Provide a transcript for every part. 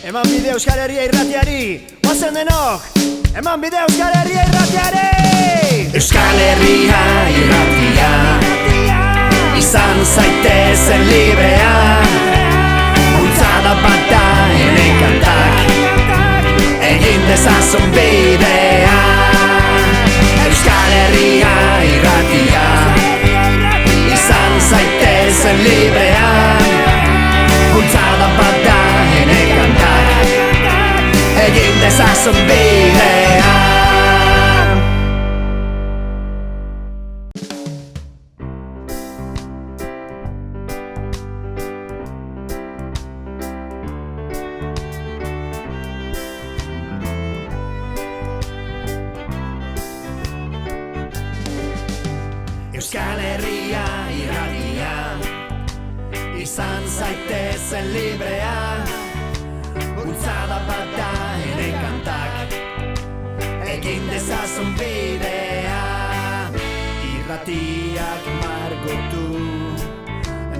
Eman bide Euskal Herria irratiari, ozen denok, eman bide Euskal Herria irratiari! Euskal Herria irratia, izan zaitezen librea, bultzada bat da ene kantak, egin dezazun bidea. Euskal Herria irratia, izan zaitezen librea, bultzada bat da ene kantak, egin dezazun bidea. Euskal Herria irratia, izan zaitezen librea, bultzada bat da ene kantak, egin dezazun bidea. Irratiak margotu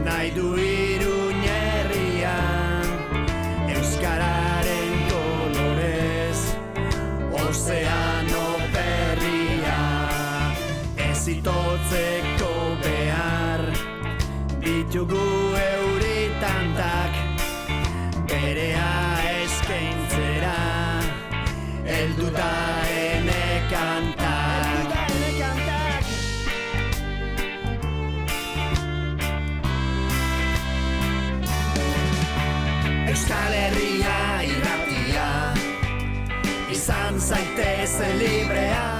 nahi du Iruña herrian, euskararen kolorez ozeano berria. Ez itotzeko behar ditugu euritantak, berea eskaintzera heldu da ene kantak. Euskal Herria irratia, izan zaitezen librea,